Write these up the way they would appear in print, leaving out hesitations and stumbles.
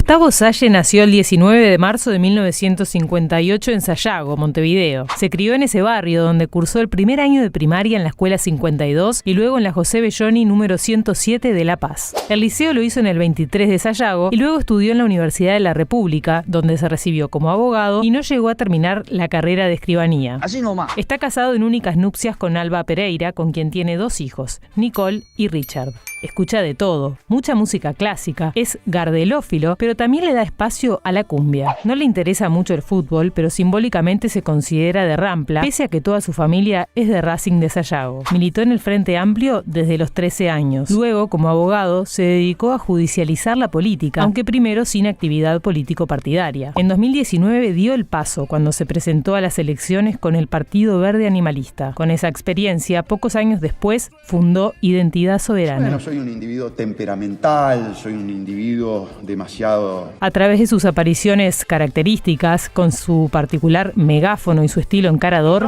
Gustavo Salle nació el 19 de marzo de 1958 en Sayago, Montevideo. Se crió en ese barrio, donde cursó el primer año de primaria en la Escuela 52 y luego en la José Belloni número 107 de La Paz. El liceo lo hizo en el 23 de Sayago y luego estudió en la Universidad de la República, donde se recibió como abogado y no llegó a terminar la carrera de escribanía. Así nomás. Está casado en únicas nupcias con Alba Pereira, con quien tiene 2 hijos, Nicole y Richard. Escucha de todo, mucha música clásica, es gardelófilo, pero también le da espacio a la cumbia. No le interesa mucho el fútbol, pero simbólicamente se considera de Rampla, pese a que toda su familia es de Racing de Sayago. Militó en el Frente Amplio desde los 13 años. Luego, como abogado, se dedicó a judicializar la política, aunque primero sin actividad político-partidaria. En 2019 dio el paso cuando se presentó a las elecciones con el Partido Verde Animalista. Con esa experiencia, pocos años después, fundó Identidad Soberana. Bueno, soy un individuo temperamental, soy un individuo demasiado... A través de sus apariciones características, con su particular megáfono y su estilo encarador,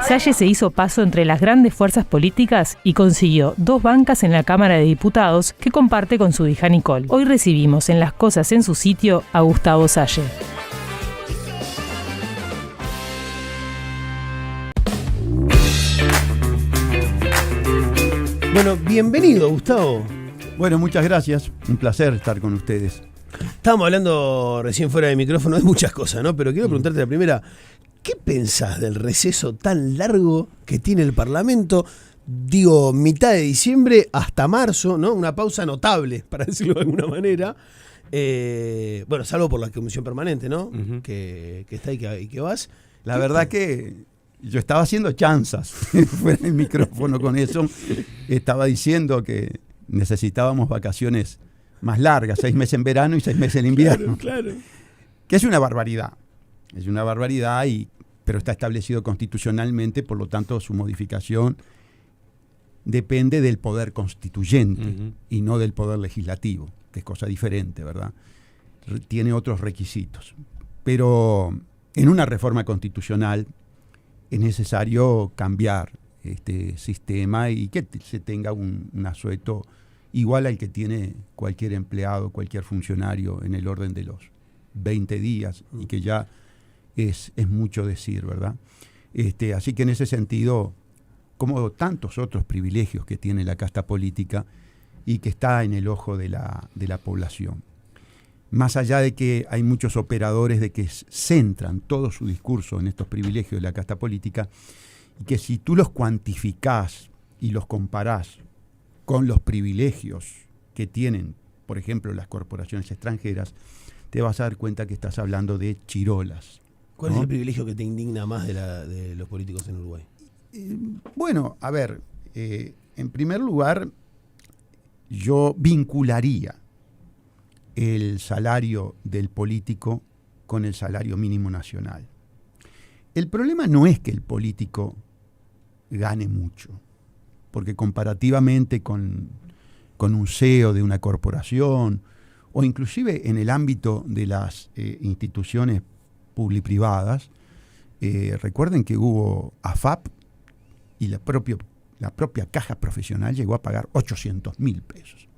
Salle se hizo paso entre las grandes fuerzas políticas y consiguió 2 bancas en la Cámara de Diputados que comparte con su hija Nicole. Hoy recibimos en Las Cosas en su Sitio a Gustavo Salle. Bueno, bienvenido, Gustavo. Bueno, muchas gracias. Un placer estar con ustedes. Estábamos hablando recién fuera de micrófono de muchas cosas, ¿no? Pero quiero preguntarte la primera, ¿qué pensás del receso tan largo que tiene el Parlamento? Digo, mitad de diciembre hasta marzo, ¿no? Una pausa notable, para decirlo de alguna manera. Bueno, salvo por la comisión permanente, ¿no? Uh-huh. Que está y que vas. La verdad que yo estaba haciendo chanzas fuera del micrófono con eso. Estaba diciendo que necesitábamos vacaciones más largas, 6 meses en verano y 6 meses en invierno. Claro. Que es una barbaridad. Es una barbaridad, pero está establecido constitucionalmente, por lo tanto su modificación depende del poder constituyente y no del poder legislativo, que es cosa diferente, ¿verdad? Tiene otros requisitos. Pero en una reforma constitucional es necesario cambiar este sistema y que se tenga un asueto igual al que tiene cualquier empleado, cualquier funcionario en el orden de los 20 días, y que ya es mucho decir, ¿verdad? Así que en ese sentido, como tantos otros privilegios que tiene la casta política y que está en el ojo de la población. Más allá de que hay muchos operadores de que centran todo su discurso en estos privilegios de la casta política, y que si tú los cuantificás y los comparás con los privilegios que tienen, por ejemplo, las corporaciones extranjeras, te vas a dar cuenta que estás hablando de chirolas. ¿Cuál ¿no? es el privilegio que te indigna más de los políticos en Uruguay? Bueno, a ver, en primer lugar, yo vincularía el salario del político con el salario mínimo nacional. El problema no es que el político gane mucho, porque comparativamente con un CEO de una corporación, o inclusive en el ámbito de las instituciones publi-privadas, recuerden que hubo AFAP y la propia caja profesional llegó a pagar 800.000 pesos.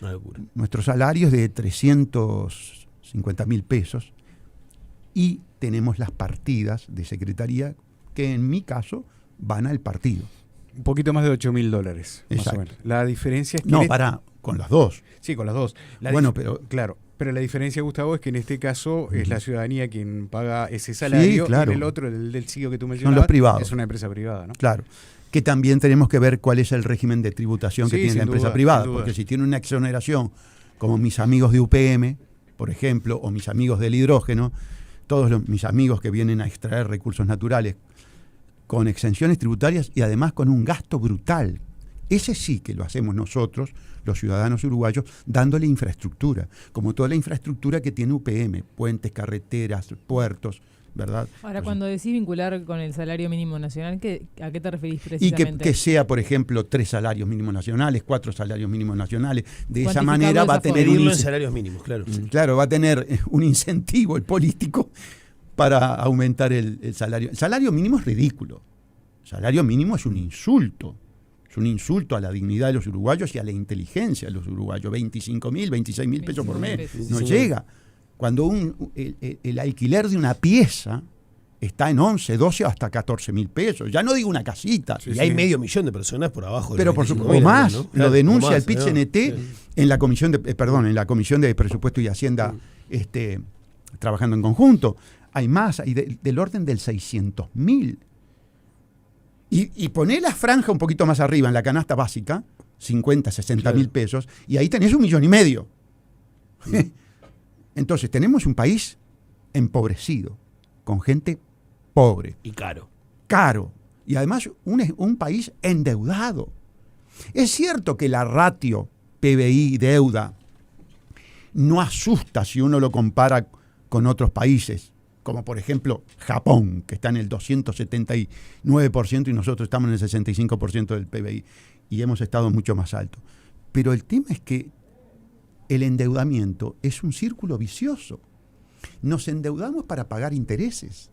Una locura. Nuestro salario es de 350.000 pesos y tenemos las partidas de secretaría que en mi caso van al partido. Un poquito más de $8.000, más o menos. La diferencia es que... No, con las dos. Sí, con las dos. Claro, pero la diferencia, Gustavo, es que en este caso es la ciudadanía quien paga ese salario, sí, claro. Y en el otro, el del CEO que tú mencionabas, son los privados. Es una empresa privada, ¿no? Claro. Que también tenemos que ver cuál es el régimen de tributación que tiene la empresa privada, porque si tiene una exoneración, como mis amigos de UPM, por ejemplo, o mis amigos del hidrógeno, mis amigos que vienen a extraer recursos naturales con exenciones tributarias y además con un gasto brutal. Ese sí que lo hacemos nosotros, los ciudadanos uruguayos, dándole infraestructura, como toda la infraestructura que tiene UPM, puentes, carreteras, puertos, ¿verdad? Ahora, cuando decís vincular con el salario mínimo nacional, ¿a qué te referís precisamente? Y que sea, por ejemplo, 3 salarios mínimos nacionales, 4 salarios mínimos nacionales. De esa manera va a tener en salarios mínimos, claro. Claro, va a tener un incentivo el político para aumentar el salario. El salario mínimo es ridículo. El salario mínimo es un insulto. Es un insulto a la dignidad de los uruguayos y a la inteligencia de los uruguayos. 25.000, 26.000 pesos por mes. No llega. Cuando el alquiler de una pieza está en 11, 12 hasta 14.000 pesos. Ya no digo una casita. Y hay 500.000 de personas por abajo. Pero por supuesto, o más, ¿no? Lo denuncia el PIT-CNT en la comisión de Presupuesto y Hacienda, trabajando en conjunto. Hay más, hay del orden del 600.000. Y poné la franja un poquito más arriba en la canasta básica, 50, 60.000 pesos, y ahí tenés 1,5 millones. Entonces, tenemos un país empobrecido, con gente pobre. Y caro. Caro. Y además un país endeudado. Es cierto que la ratio PBI-deuda no asusta si uno lo compara con otros países, como por ejemplo Japón, que está en el 279% y nosotros estamos en el 65% del PBI, y hemos estado mucho más alto. Pero el tema es que el endeudamiento es un círculo vicioso. Nos endeudamos para pagar intereses.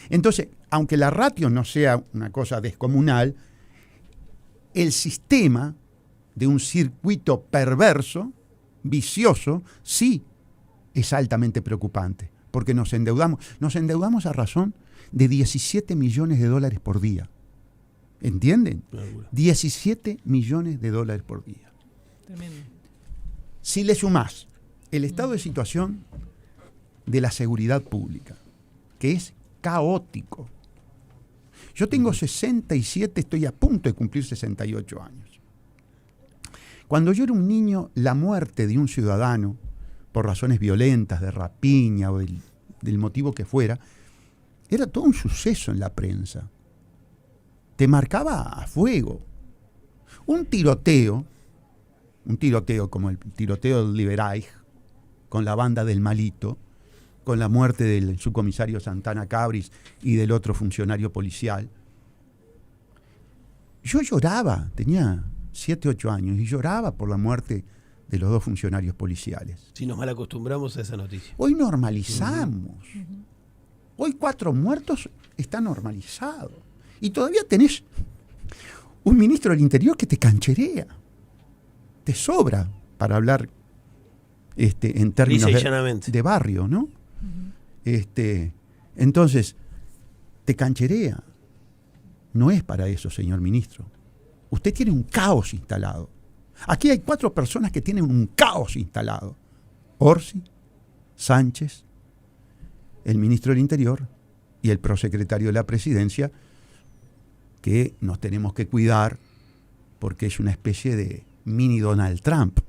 Entonces, aunque la ratio no sea una cosa descomunal, el sistema de un circuito perverso, vicioso, sí es altamente preocupante, porque nos endeudamos a razón de 17 millones de dólares por día. ¿Entienden? 17 millones de dólares por día. Tremendo. Si le sumás el estado de situación de la seguridad pública, que es caótico. Yo tengo 67, estoy a punto de cumplir 68 años. Cuando yo era un niño, la muerte de un ciudadano, por razones violentas, de rapiña o del motivo que fuera, era todo un suceso en la prensa. Te marcaba a fuego. Un tiroteo como el tiroteo del Liberaj, con la banda del Malito, con la muerte del subcomisario Santana Cabris y del otro funcionario policial. Yo lloraba, tenía 7, 8 años, y lloraba por la muerte de los 2 funcionarios policiales. Si nos malacostumbramos a esa noticia. Hoy normalizamos. Hoy 4 muertos está normalizado. Y todavía tenés un ministro del Interior que te cancherea. Te sobra para hablar en términos de barrio, ¿no? Entonces, te cancherea. No es para eso, señor ministro. Usted tiene un caos instalado. Aquí hay 4 personas que tienen un caos instalado. Orsi, Sánchez, el ministro del Interior y el prosecretario de la Presidencia, que nos tenemos que cuidar porque es una especie de mini Donald Trump,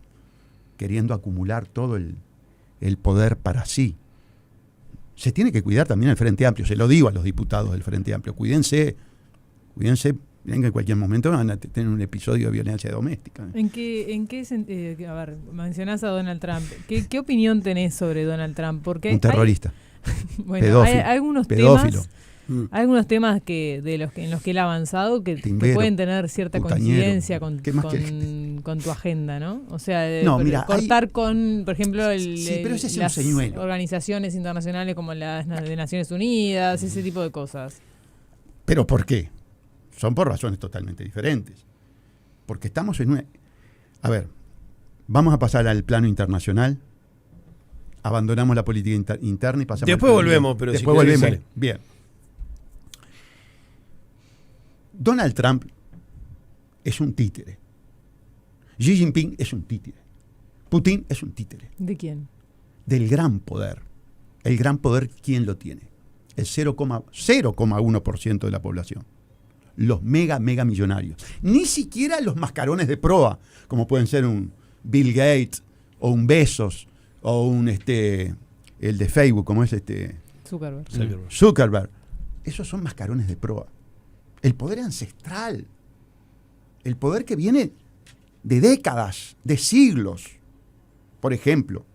queriendo acumular todo el poder para sí. Se tiene que cuidar también el Frente Amplio, se lo digo a los diputados del Frente Amplio, cuídense, miren que en cualquier momento van a tener un episodio de violencia doméstica. ¿En qué a ver, mencionás a Donald Trump, ¿qué opinión tenés sobre Donald Trump? Porque un terrorista, bueno, pedófilo, hay algunos pedófilo. Hay algunos temas en los que él ha avanzado que pueden tener cierta coincidencia con tu agenda, ¿no? O sea, cortar con, por ejemplo, pero ese es las un señuelo. Organizaciones internacionales como las de Naciones Unidas, ese tipo de cosas. ¿Pero por qué? Son por razones totalmente diferentes. Porque estamos en una... A ver, vamos a pasar al plano internacional, abandonamos la política interna y pasamos... Después volvemos, pero después si volvemos. Sale. Bien. Donald Trump es un títere. Xi Jinping es un títere. Putin es un títere. ¿De quién? Del gran poder. El gran poder, ¿quién lo tiene? El 0,1% de la población. Los mega millonarios. Ni siquiera los mascarones de proa, como pueden ser un Bill Gates o un Bezos o un el de Facebook, como es Zuckerberg. Esos son mascarones de proa. El poder ancestral, el poder que viene de décadas, de siglos. Por ejemplo,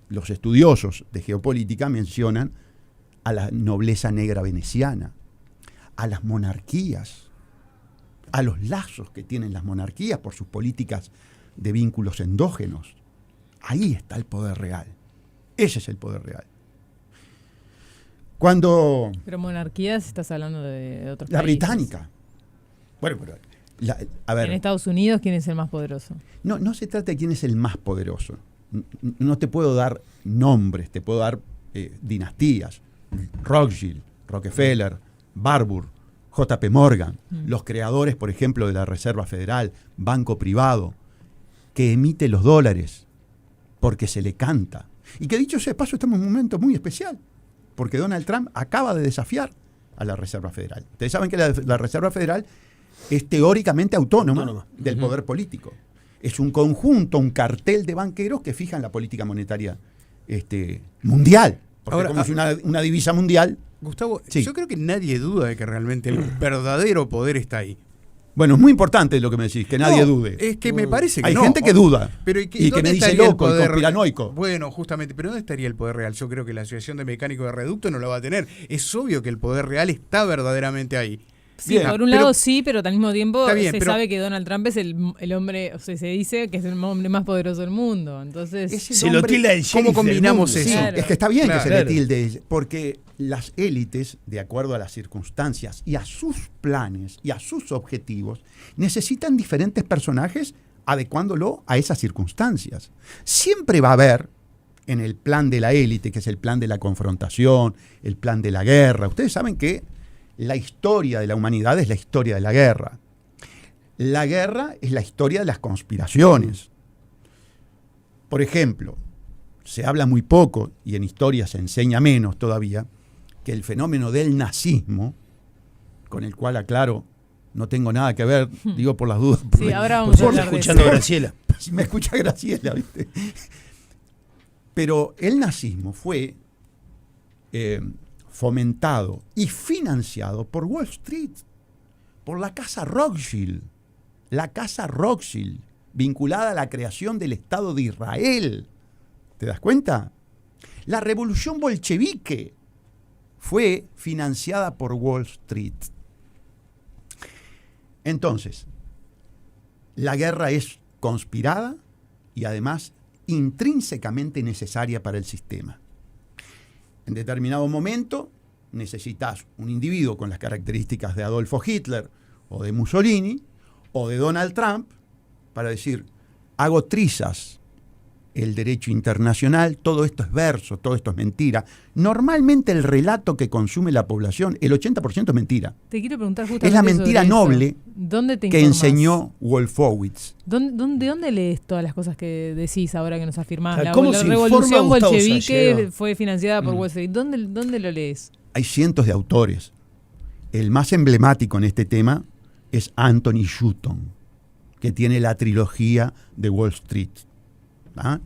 los estudiosos de geopolítica mencionan a la nobleza negra veneciana, a las monarquías, a los lazos que tienen las monarquías por sus políticas de vínculos endógenos. Ahí está el poder real. Ese es el poder real. Pero monarquías, estás hablando de otros la países. Británica. Bueno, pero A ver, En Estados Unidos, ¿quién es el más poderoso? no se trata de quién es el más poderoso. No te puedo dar nombres, te puedo dar dinastías. Rothschild, Rockefeller, Barbour, JP Morgan, los creadores, por ejemplo, de la Reserva Federal, banco privado, que emite los dólares porque se le canta. Y que dicho sea de paso, estamos en un momento muy especial, porque Donald Trump acaba de desafiar a la Reserva Federal. Ustedes saben que la Reserva Federal es teóricamente autónoma del poder político. Es un conjunto, un cartel de banqueros que fijan la política monetaria mundial. Porque Ahora, como es una divisa mundial. Gustavo, Sí. yo creo que nadie duda de que realmente el verdadero poder está ahí. Bueno, es muy importante lo que me decís, que nadie dude. Es que me parece que Hay no. gente que duda Pero y que ¿dónde me dice estaría el loco y poder conspiranoico. Bueno, justamente, pero ¿dónde estaría el poder real? Yo creo que la Asociación de Mecánicos de Reducto no lo va a tener. Es obvio que el poder real está verdaderamente ahí. Sí, Bien, por un pero- lado sí, pero al mismo tiempo Está bien, se pero- sabe que Donald Trump es el hombre, o sea, se dice que es el hombre más poderoso del mundo. Entonces, Ese Se lo tilda el ¿Cómo sheriff del combinamos mundo. eso? Claro. Es que está bien Claro. que se le tilde, porque las élites, de acuerdo a las circunstancias y a sus planes y a sus objetivos, necesitan diferentes personajes adecuándolo a esas circunstancias. Siempre va a haber, en el plan de la élite, que es el plan de la confrontación, el plan de la guerra, ustedes saben que la historia de la humanidad es la historia de la guerra. La guerra es la historia de las conspiraciones. Por ejemplo, se habla muy poco, y en historia se enseña menos todavía, que el fenómeno del nazismo, con el cual, aclaro, no tengo nada que ver, digo por las dudas. Sí, ahora vamos a Por hablar de escuchando eso. a Graciela. Si me escucha Graciela, ¿viste? Pero el nazismo fue fomentado y financiado por Wall Street, por la casa Rothschild. La casa Rothschild, vinculada a la creación del Estado de Israel. ¿Te das cuenta? La revolución bolchevique fue financiada por Wall Street. Entonces, la guerra es conspirada y además intrínsecamente necesaria para el sistema. En determinado momento necesitas un individuo con las características de Adolfo Hitler o de Mussolini o de Donald Trump para decir, hago trizas el derecho internacional, todo esto es verso, todo esto es mentira. Normalmente el relato que consume la población, el 80% es mentira. Te quiero preguntar justamente Es la mentira sobre eso. noble ¿Dónde te que informás? enseñó Wolfowitz. ¿De dónde lees todas las cosas que decís ahora que nos afirmás? La, ¿Cómo la se informa revolución Gustavo bolchevique Sallero? fue financiada por Wall Street. ¿Dónde lo lees? Hay cientos de autores. El más emblemático en este tema es Anthony Shutton, que tiene la trilogía de Wall Street. ¿Ah?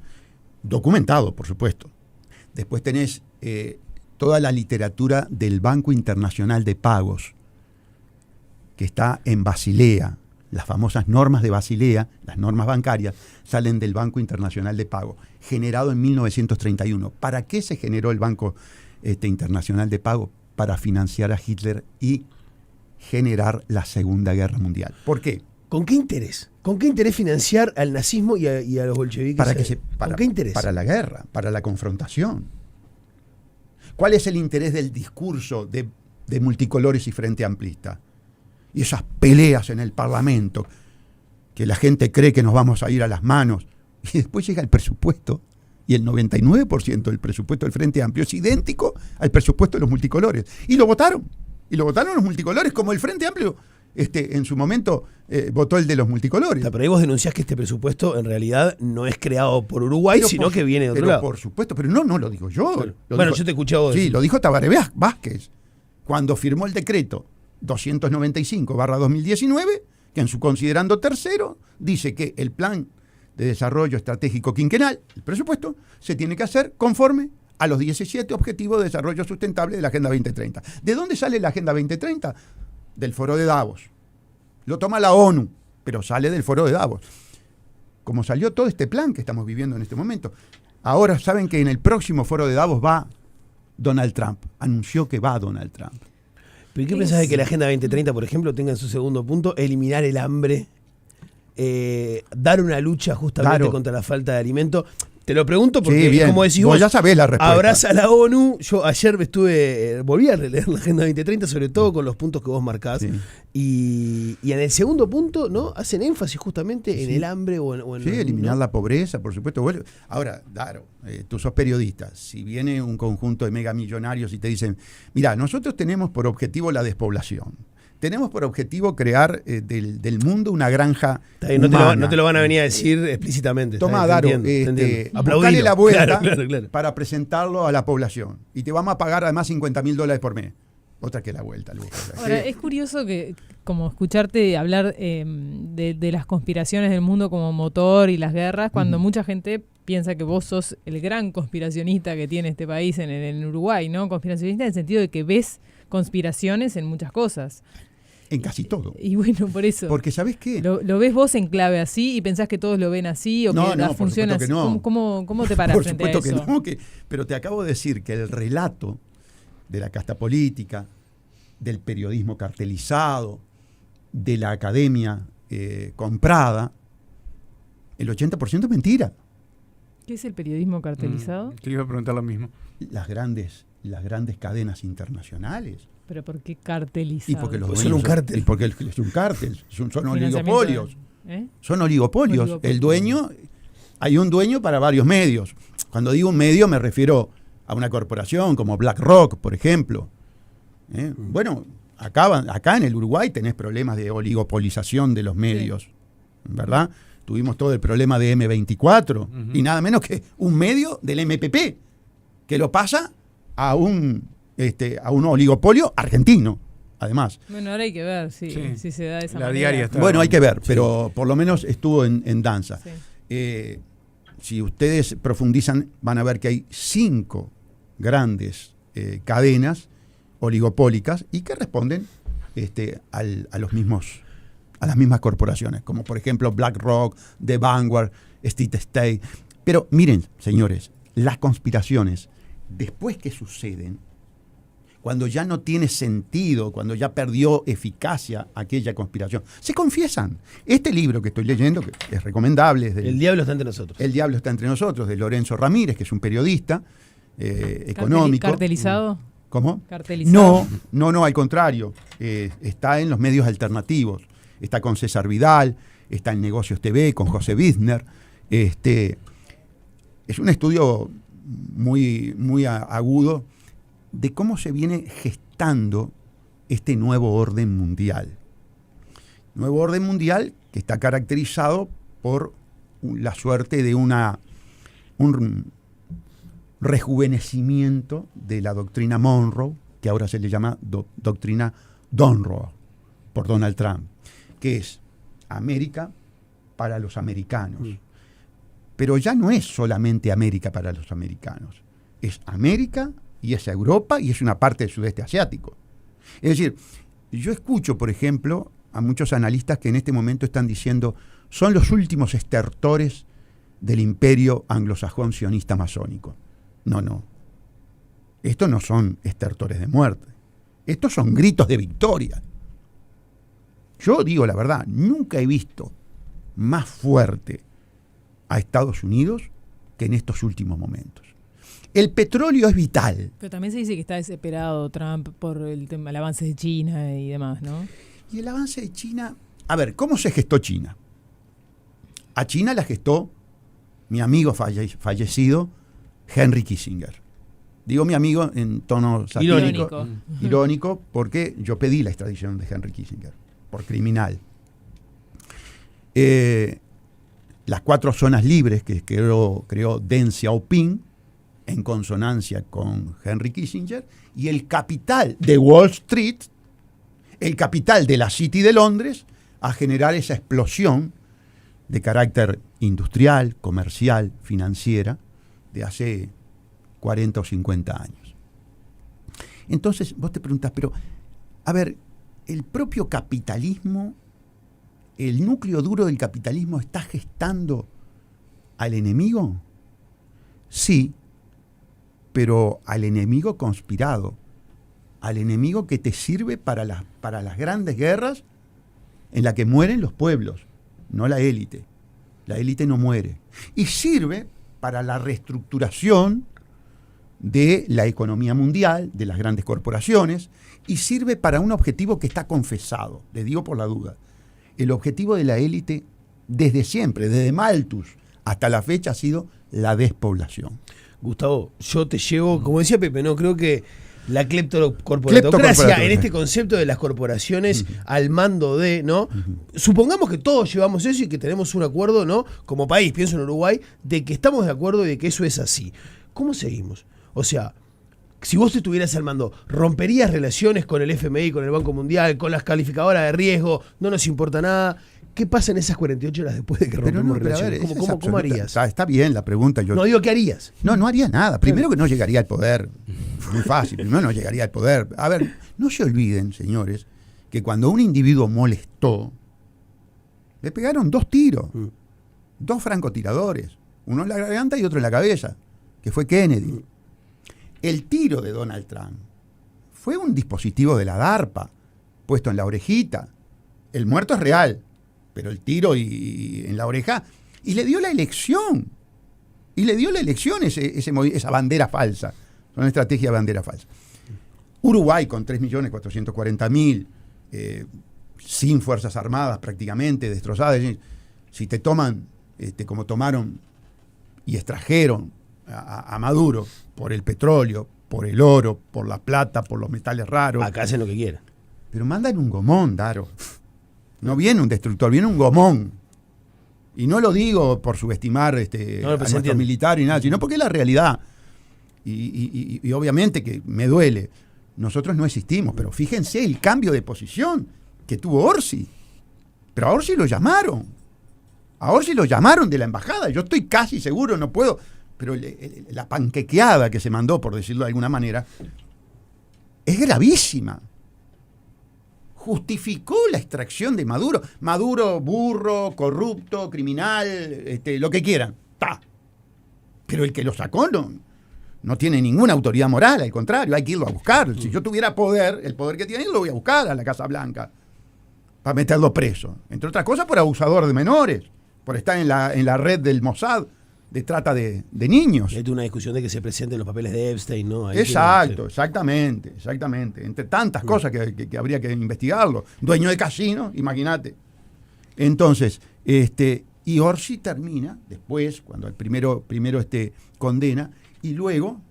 Documentado, por supuesto. Después tenés toda la literatura del Banco Internacional de Pagos, que está en Basilea. Las famosas normas de Basilea, las normas bancarias, salen del Banco Internacional de Pago, generado en 1931. ¿Para qué se generó el Banco Internacional de Pago? Para financiar a Hitler y generar la Segunda Guerra Mundial. ¿Por qué? ¿Con qué interés? ¿Con qué interés financiar al nazismo y a los bolcheviques? ¿Con qué interés? Para la guerra, para la confrontación. ¿Cuál es el interés del discurso de multicolores y frente amplista? Y esas peleas en el Parlamento, que la gente cree que nos vamos a ir a las manos, y después llega el presupuesto, y el 99% del presupuesto del Frente Amplio es idéntico al presupuesto de los multicolores. Y lo votaron. Y lo votaron los multicolores, como el Frente Amplio en su momento votó el de los multicolores. Pero ahí vos denunciás que este presupuesto en realidad no es creado por Uruguay, sino que viene de otro lado. Por supuesto, pero no lo digo yo. Claro. Lo Bueno, dijo- yo te escuché a vos Sí, decir. lo dijo Tabaré Vázquez, cuando firmó el decreto 295/2019, que en su considerando tercero dice que el plan de desarrollo estratégico quinquenal, el presupuesto, se tiene que hacer conforme a los 17 Objetivos de Desarrollo Sustentable de la Agenda 2030. ¿De dónde sale la Agenda 2030? Del Foro de Davos. Lo toma la ONU, pero sale del Foro de Davos. Como salió todo este plan que estamos viviendo en este momento. Ahora saben que en el próximo Foro de Davos va Donald Trump. Anunció que va Donald Trump. ¿Pero qué pensás de que la Agenda 2030, por ejemplo, tenga en su segundo punto eliminar el hambre, dar una lucha justamente Claro. contra la falta de alimento? Te lo pregunto porque, Sí, bien. como decís vos, ya sabés la respuesta. abraza a la ONU. Yo ayer volví a releer la Agenda 2030, sobre todo con los puntos que vos marcás. Sí. Y en el segundo punto, ¿no? Hacen énfasis justamente en el hambre o en Sí, eliminar la pobreza, por supuesto. Ahora, claro, tú sos periodista. Si viene un conjunto de megamillonarios y te dicen, mira, nosotros tenemos por objetivo la despoblación. Tenemos por objetivo crear del mundo una granja humana. No te lo van a venir a decir explícitamente. Toma, Daro, buscale la vuelta para presentarlo a la población. Y te vamos a pagar además $50.000 por mes. Otra que la vuelta, Lucas. Ahora, es curioso que, como escucharte hablar de las conspiraciones del mundo como motor y las guerras, cuando mucha gente piensa que vos sos el gran conspiracionista que tiene este país en Uruguay, ¿no? Conspiracionista en el sentido de que ves conspiraciones en muchas cosas. En casi todo. Y bueno, por eso. Porque ¿sabés qué? ¿Lo ves vos en clave así y pensás que todos lo ven así o que las funciona así? No. ¿Cómo te parás frente a eso? Por supuesto que no, pero te acabo de decir que el relato de la casta política, del periodismo cartelizado, de la academia comprada, el 80% es mentira. ¿Qué es el periodismo cartelizado? Te iba a preguntar lo mismo. Las grandes cadenas internacionales. ¿Pero por qué cartelizado? Y porque los Pues dueños son un cártel. Y porque es un cártel, son oligopolios. ¿Eh? Son oligopolios. El dueño, hay un dueño para varios medios. Cuando digo un medio me refiero a una corporación como BlackRock, por ejemplo. Bueno, acá en el Uruguay tenés problemas de oligopolización de los medios, ¿verdad? Tuvimos todo el problema de M24 y nada menos que un medio del MPP que lo pasa a un oligopolio argentino, además. Bueno, ahora hay que ver si se da esa la manera. diaria está. Bueno, hay que ver, pero por lo menos estuvo en danza. Sí. Si ustedes profundizan, van a ver que hay 5 grandes cadenas oligopólicas y que responden a las mismas corporaciones, como por ejemplo BlackRock, The Vanguard, State. Pero miren, señores, las conspiraciones, después que suceden, cuando ya no tiene sentido, cuando ya perdió eficacia aquella conspiración, se confiesan. Este libro que estoy leyendo, que es recomendable, es El diablo está entre nosotros. El diablo está entre nosotros, de Lorenzo Ramírez, que es un periodista económico. ¿Cartelizado? ¿Cómo? ¿Cartelizado? No, al contrario. Está en los medios alternativos. Está con César Vidal, está en Negocios TV con José Wisner. Es un estudio muy, muy agudo de cómo se viene gestando este nuevo orden mundial. Nuevo orden mundial que está caracterizado por la suerte de un rejuvenecimiento de la doctrina Monroe, que ahora se le llama doctrina Donroe, por Donald Trump, que es América para los americanos. Pero ya no es solamente América para los americanos, es América y es Europa y es una parte del sudeste asiático. Es decir, yo escucho, por ejemplo, a muchos analistas que en este momento están diciendo son los últimos estertores del imperio anglosajón sionista masónico. No. Estos no son estertores de muerte. Estos son gritos de victoria. Yo digo la verdad, nunca he visto más fuerte a Estados Unidos que en estos últimos momentos. El petróleo es vital. Pero también se dice que está desesperado Trump por el avance de China y demás, ¿no? Y el avance de China... A ver, ¿cómo se gestó China? A China la gestó mi amigo fallecido, Henry Kissinger. Digo mi amigo en tono satírico, irónico, porque yo pedí la extradición de Henry Kissinger, por criminal. Las 4 zonas libres que creó Deng Xiaoping, en consonancia con Henry Kissinger, y el capital de Wall Street, el capital de la City de Londres, a generar esa explosión de carácter industrial, comercial, financiera, de hace 40 o 50 años. Entonces, vos te preguntás, pero, a ver, el propio capitalismo, el núcleo duro del capitalismo, ¿está gestando al enemigo? Sí, pero al enemigo conspirado, al enemigo que te sirve para las grandes guerras en las que mueren los pueblos, no la élite. La élite no muere. Y sirve para la reestructuración de la economía mundial, de las grandes corporaciones, y sirve para un objetivo que está confesado, les digo por la duda. El objetivo de la élite desde siempre, desde Malthus hasta la fecha, ha sido la despoblación. Gustavo, yo te llevo, como decía Pepe, no creo que la cleptocorporatocracia en este concepto de las corporaciones al mando de, ¿no? Supongamos que todos llevamos eso y que tenemos un acuerdo, ¿no? Como país, pienso en Uruguay, de que estamos de acuerdo y de que eso es así. ¿Cómo seguimos? O sea, si vos estuvieras al mando, ¿romperías relaciones con el FMI, con el Banco Mundial, con las calificadoras de riesgo? ¿No nos importa nada? ¿Qué pasa en esas 48 horas después de que rompemos relaciones? ¿Cómo harías? Está bien la pregunta. No digo qué harías. No haría nada. Primero que no llegaría al poder. Muy fácil. Primero no llegaría al poder. A ver, no se olviden, señores, que cuando un individuo molestó, le pegaron 2 tiros. 2 francotiradores. Uno en la garganta y otro en la cabeza, que fue Kennedy. El tiro de Donald Trump fue un dispositivo de la DARPA, puesto en la orejita. El muerto es real, pero el tiro y en la oreja, y le dio la elección. Esa bandera falsa. Una estrategia de bandera falsa. Uruguay con 3.440.000, sin fuerzas armadas prácticamente, destrozadas. Si te toman, como tomaron y extrajeron a Maduro por el petróleo, por el oro, por la plata, por los metales raros. Acá hacen lo que quieran. Pero mandan un gomón, Daro. No viene un destructor, viene un gomón. Y no lo digo por subestimar a nuestro militar y nada, sino porque es la realidad. Y obviamente que me duele. Nosotros no existimos, pero fíjense el cambio de posición que tuvo Orsi. Pero a Orsi lo llamaron. A Orsi lo llamaron de la embajada. Yo estoy casi seguro, no puedo. Pero la panquequeada que se mandó, por decirlo de alguna manera, es gravísima. Justificó la extracción de Maduro. Maduro, burro, corrupto, criminal, lo que quieran. ¡Ta! Pero el que lo sacó no tiene ninguna autoridad moral, al contrario, hay que irlo a buscar. Si yo tuviera poder, el poder que tiene, lo voy a buscar a la Casa Blanca para meterlo preso. Entre otras cosas, por abusador de menores, por estar en la red del Mossad de trata de niños. Hay una discusión de que se presenten los papeles de Epstein, ¿no? Exactamente. Entre tantas cosas que habría que investigarlo. Dueño de casino, imagínate. Entonces, y Orsi termina después, cuando el primero condena, y luego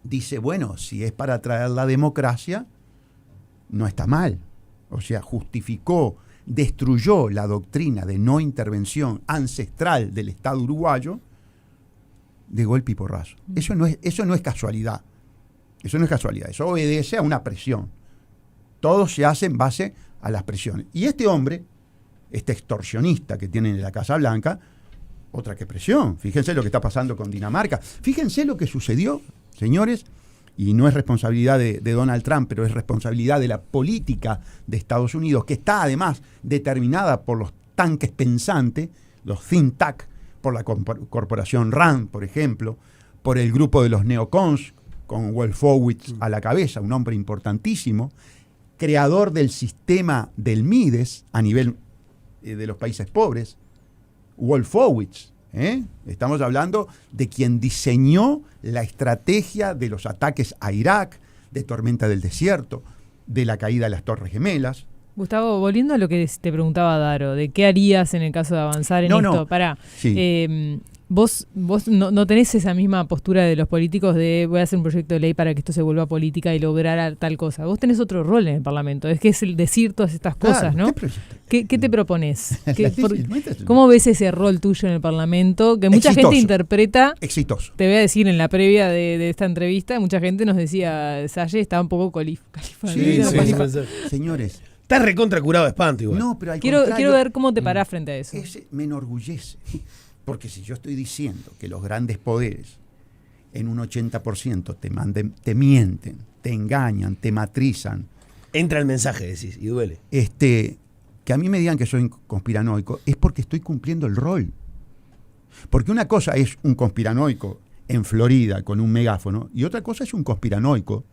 dice, bueno, si es para traer la democracia, no está mal. O sea, justificó, destruyó la doctrina de no intervención ancestral del Estado uruguayo de golpe y porrazo. Eso no es casualidad. Eso obedece a una presión. Todo se hace en base a las presiones. Y este hombre, este extorsionista que tienen en la Casa Blanca, otra que presión. Fíjense lo que está pasando con Dinamarca. Fíjense lo que sucedió, señores, y no es responsabilidad de Donald Trump, pero es responsabilidad de la política de Estados Unidos, que está además determinada por los tanques pensantes, los think tank, por la corporación RAND, por ejemplo, por el grupo de los neocons, con Wolfowitz a la cabeza, un hombre importantísimo, creador del sistema del Mides a nivel de los países pobres, Wolfowitz. Estamos hablando de quien diseñó la estrategia de los ataques a Irak, de Tormenta del Desierto, de la caída de las Torres Gemelas. Gustavo, volviendo a lo que te preguntaba Daro, de qué harías en el caso de avanzar en esto. Pará, sí. Vos no tenés esa misma postura de los políticos de voy a hacer un proyecto de ley para que esto se vuelva política y lograr tal cosa. Vos tenés otro rol en el Parlamento, es que es el decir todas estas cosas, ¿no? ¿Qué te propones? ¿Cómo ves ese rol tuyo en el Parlamento? Que mucha gente interpreta... Exitoso. Te voy a decir, en la previa de esta entrevista, mucha gente nos decía, Salle estaba un poco calificado. Sí. Señores... Estás recontra curado de espanto igual. No, pero quiero ver cómo te parás frente a eso. Me enorgullece. Porque si yo estoy diciendo que los grandes poderes en un 80% te mienten, te engañan, te matrizan. Entra el mensaje, decís, y duele. Que a mí me digan que soy conspiranoico es porque estoy cumpliendo el rol. Porque una cosa es un conspiranoico en Florida con un megáfono y otra cosa es un conspiranoico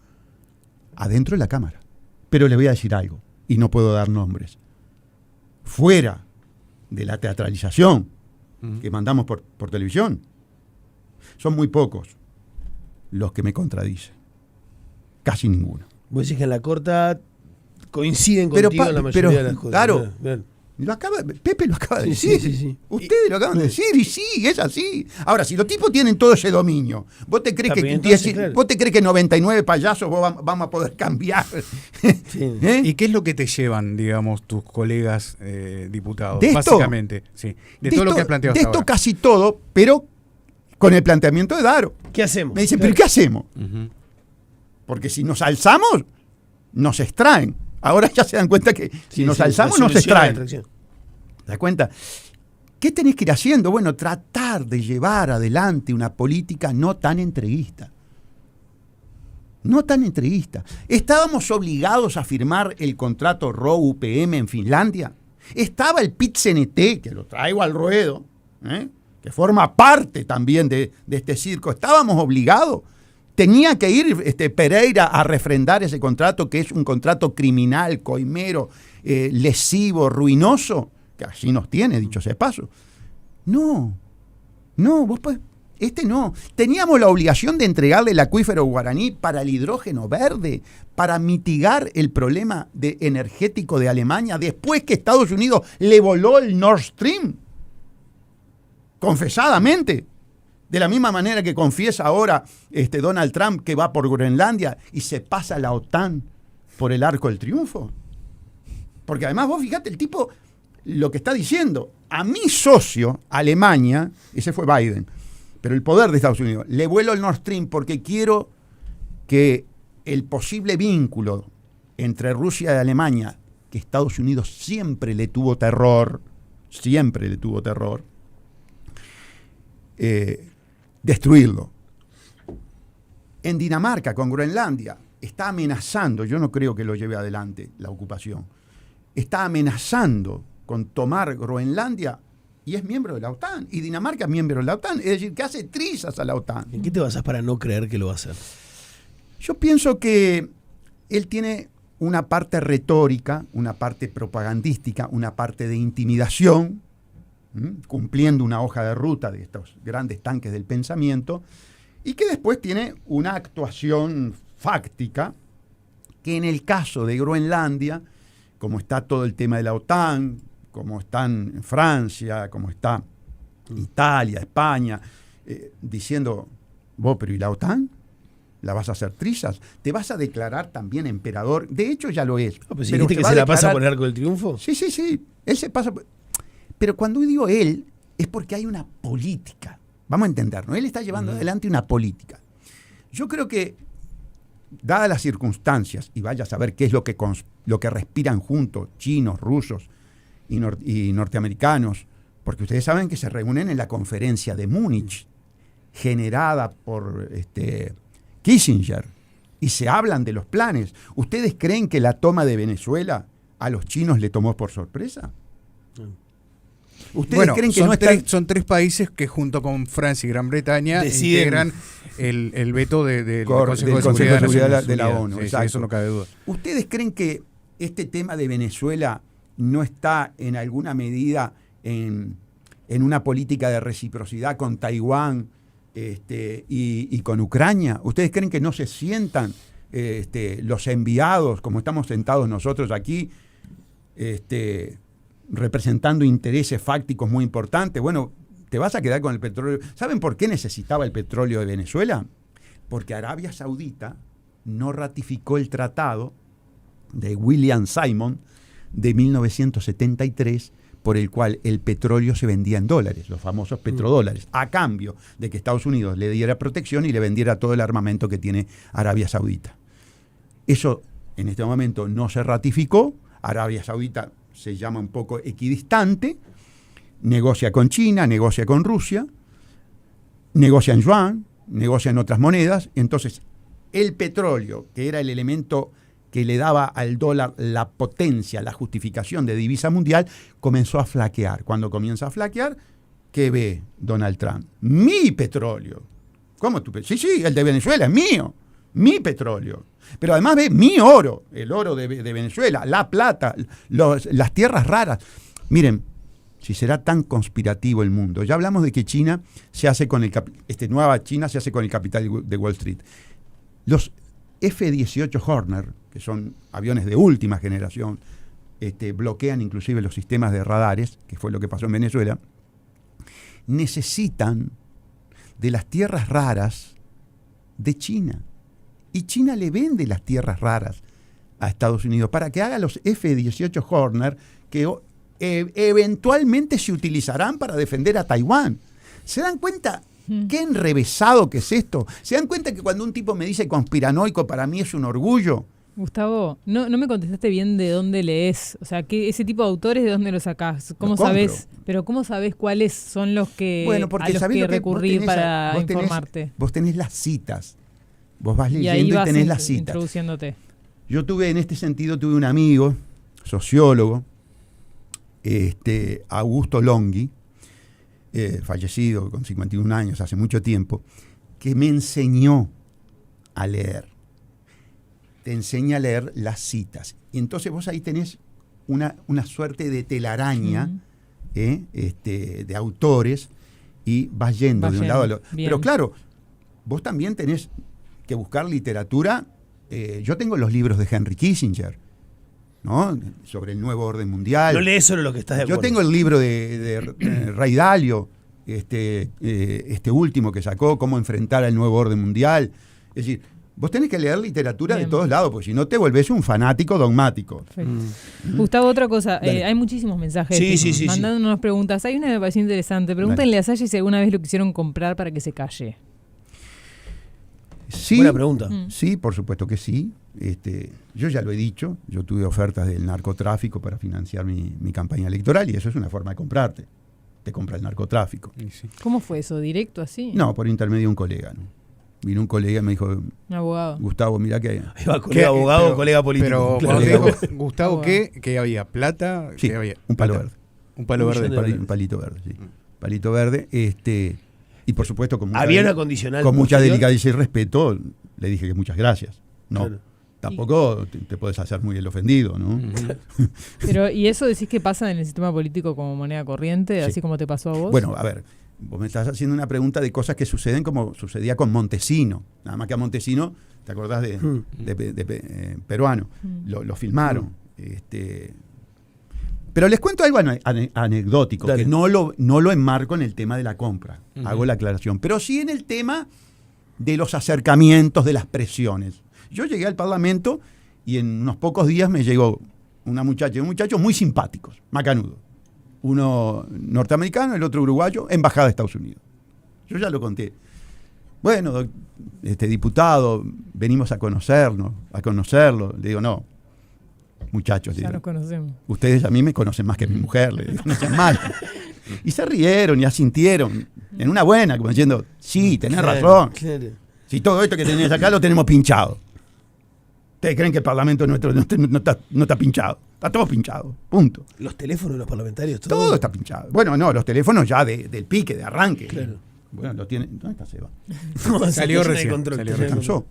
adentro de la Cámara. Pero le voy a decir algo, y no puedo dar nombres. Fuera de la teatralización que mandamos por televisión, son muy pocos los que me contradicen. Casi ninguno. Vos decís que en la corta coinciden contigo en la mayoría de las cosas. Claro. Bien. Pepe lo acaba de Sí, decir. sí. Ustedes lo acaban de decir y sí, es así. Ahora, si los tipos tienen todo ese dominio, ¿vos te crees, ¿vos te crees que 99 payasos vamos a poder cambiar? Sí. ¿Y qué es lo que te llevan, digamos, tus colegas diputados? ¿De esto? Básicamente, sí. De todo lo que has planteado De hasta esto ahora. casi todo, pero con el planteamiento de Daro. ¿Qué hacemos? Me dicen, ¿pero qué hacemos? Ujú. Porque si nos alzamos, nos extraen. Ahora ya se dan cuenta que si nos alzamos, la nos solución a la extraen. atracción. ¿Te das cuenta? ¿Qué tenés que ir haciendo? Bueno, tratar de llevar adelante una política no tan entreguista. No tan entreguista. ¿Estábamos obligados a firmar el contrato RO-UPM en Finlandia? ¿Estaba el PIT-CNT, que lo traigo al ruedo, que forma parte también de este circo? ¿Estábamos obligados? ¿Tenía que ir Pereira a refrendar ese contrato, que es un contrato criminal, coimero, lesivo, ruinoso? Que así nos tiene, dicho sea de paso. No, vos no. Teníamos la obligación de entregarle el acuífero guaraní para el hidrógeno verde, para mitigar el problema energético de Alemania, después que Estados Unidos le voló el Nord Stream, confesadamente. De la misma manera que confiesa ahora Donald Trump que va por Groenlandia y se pasa la OTAN por el Arco del Triunfo. Porque además vos fijate el tipo lo que está diciendo. A mi socio, Alemania, ese fue Biden, pero el poder de Estados Unidos, le vuelo el Nord Stream porque quiero que el posible vínculo entre Rusia y Alemania, que Estados Unidos siempre le tuvo terror, destruirlo. En Dinamarca, con Groenlandia, está amenazando, yo no creo que lo lleve adelante la ocupación, está amenazando con tomar Groenlandia y es miembro de la OTAN. Y Dinamarca es miembro de la OTAN, es decir, que hace trizas a la OTAN. ¿En qué te basás para no creer que lo va a hacer? Yo pienso que él tiene una parte retórica, una parte propagandística, una parte de intimidación, cumpliendo una hoja de ruta de estos grandes tanques del pensamiento, y que después tiene una actuación fáctica, que en el caso de Groenlandia, como está todo el tema de la OTAN, como están en Francia, como está Italia, España, diciendo, vos, pero ¿y la OTAN? ¿La vas a hacer trizas? ¿Te vas a declarar también emperador? De hecho ya lo es. No, pero ¿dijiste que se la pasa por el Arco del Triunfo? Sí. Él se pasa por... Pero cuando digo él, es porque hay una política. Vamos a entendernos. Él está llevando adelante una política. Yo creo que, dadas las circunstancias, y vaya a saber qué es lo que respiran juntos chinos, rusos y norteamericanos, porque ustedes saben que se reúnen en la conferencia de Múnich, generada por Kissinger, y se hablan de los planes. ¿Ustedes creen que la toma de Venezuela a los chinos le tomó por sorpresa? ¿Ustedes creen que son tres países que junto con Francia y Gran Bretaña integran el veto del Consejo de Seguridad de la ONU? Sí, eso no cabe duda. ¿Ustedes creen que este tema de Venezuela no está en alguna medida en una política de reciprocidad con Taiwán y con Ucrania? ¿Ustedes creen que no se sientan los enviados, como estamos sentados nosotros aquí, representando intereses fácticos muy importantes? Bueno, te vas a quedar con el petróleo. ¿Saben por qué necesitaba el petróleo de Venezuela? Porque Arabia Saudita no ratificó el tratado de William Simon de 1973, por el cual el petróleo se vendía en dólares, los famosos petrodólares, a cambio de que Estados Unidos le diera protección y le vendiera todo el armamento que tiene Arabia Saudita. Eso en este momento no se ratificó. Arabia Saudita se llama un poco equidistante, negocia con China, negocia con Rusia, negocia en yuan, negocia en otras monedas. Entonces, el petróleo, que era el elemento que le daba al dólar la potencia, la justificación de divisa mundial, comenzó a flaquear. Cuando comienza a flaquear, ¿qué ve Donald Trump? Mi petróleo. ¿Cómo tú? Sí, el de Venezuela es mío. Mi petróleo. Pero además ve mi oro, el oro de Venezuela, la plata, las tierras raras. Miren, si será tan conspirativo el mundo. Ya hablamos de que China se hace con Nueva China se hace con el capital de Wall Street. Los F-18 Hornet, que son aviones de última generación, bloquean inclusive los sistemas de radares, que fue lo que pasó en Venezuela, necesitan de las tierras raras de China. Y China le vende las tierras raras a Estados Unidos para que haga los F-18 Hornet que eventualmente se utilizarán para defender a Taiwán. ¿Se dan cuenta qué enrevesado que es esto? ¿Se dan cuenta que cuando un tipo me dice conspiranoico para mí es un orgullo? Gustavo, no me contestaste bien de dónde lees. O sea, ese tipo de autores, ¿de dónde los sacás? ¿Cómo sabés? Pero ¿cómo sabés cuáles son los que porque a los que recurrir para informarte? Vos tenés las citas. Vos vas leyendo y tenés las citas. Introduciéndote. Yo en este sentido tuve un amigo, sociólogo, Augusto Longhi, fallecido con 51 años hace mucho tiempo, que me enseñó a leer. Te enseña a leer las citas. Y entonces vos ahí tenés una suerte de telaraña de autores y vas yendo de un lado al otro. Pero claro, vos también tenés que buscar literatura. Yo tengo los libros de Henry Kissinger, ¿no? Sobre el nuevo orden mundial. No lees solo lo que estás de acuerdo. Yo tengo el libro de Ray Dalio, último que sacó, Cómo enfrentar al nuevo orden mundial. Es decir, vos tenés que leer literatura de todos lados, porque si no te volvés un fanático dogmático. Gustavo, otra cosa. Hay muchísimos mensajes mandándonos preguntas. Hay una que me pareció interesante. Pregúntenle a Salle si alguna vez lo quisieron comprar para que se calle. Sí, buena pregunta. Sí, por supuesto que sí. Yo ya lo he dicho, yo tuve ofertas del narcotráfico para financiar mi campaña electoral y eso es una forma de comprarte. Te compra el narcotráfico. Sí. ¿Cómo fue eso? ¿Directo así? No, por intermedio de un colega, ¿no? Vino un colega y me dijo, un abogado. Gustavo, mirá que hay. Ahí va, colega abogado, colega político. Pero claro. cuando dijo Gustavo, ¿qué había? ¿Plata? Sí, ¿Qué había? un palo Plata. verde. Un palo verde. Un palito verde, sí. Palito verde, y por supuesto con mucha, ¿había una condicional con mucha posterior? delicadeza y respeto, le dije que muchas gracias. No, Claro. tampoco te puedes hacer muy el ofendido, ¿no? Pero, ¿y eso decís que pasa en el sistema político como moneda corriente, Sí. así como te pasó a vos? Bueno, a ver, vos me estás haciendo una pregunta de cosas que suceden como sucedía con Montesino. Nada más que a Montesino, ¿te acordás de peruano? Lo filmaron. Pero les cuento algo anecdótico, Dale. que no lo enmarco en el tema de la compra. Hago la aclaración. Pero sí en el tema de los acercamientos, de las presiones. Yo llegué al Parlamento y en unos pocos días me llegó una muchacha y un muchacho muy simpáticos, macanudos. Uno norteamericano, el otro uruguayo, embajada de Estados Unidos. Yo ya lo conté. Bueno, diputado, venimos a conocerlo. Le digo, no, muchachos, ya nos conocemos. Ustedes a mí me conocen más que mi mujer, le digo, no sean malos. Y se rieron y asintieron, en una buena, como diciendo, sí, tenés razón. Claro. Si todo esto que tenés acá lo tenemos pinchado. ¿Ustedes creen que el Parlamento nuestro no está pinchado? Está todo pinchado, punto. Los teléfonos de los parlamentarios, todo está pinchado. Bueno, no, los teléfonos ya del pique, de arranque. Claro. Bueno, lo tienen. ¿Dónde está Seba? Salió se recién. Se cansó.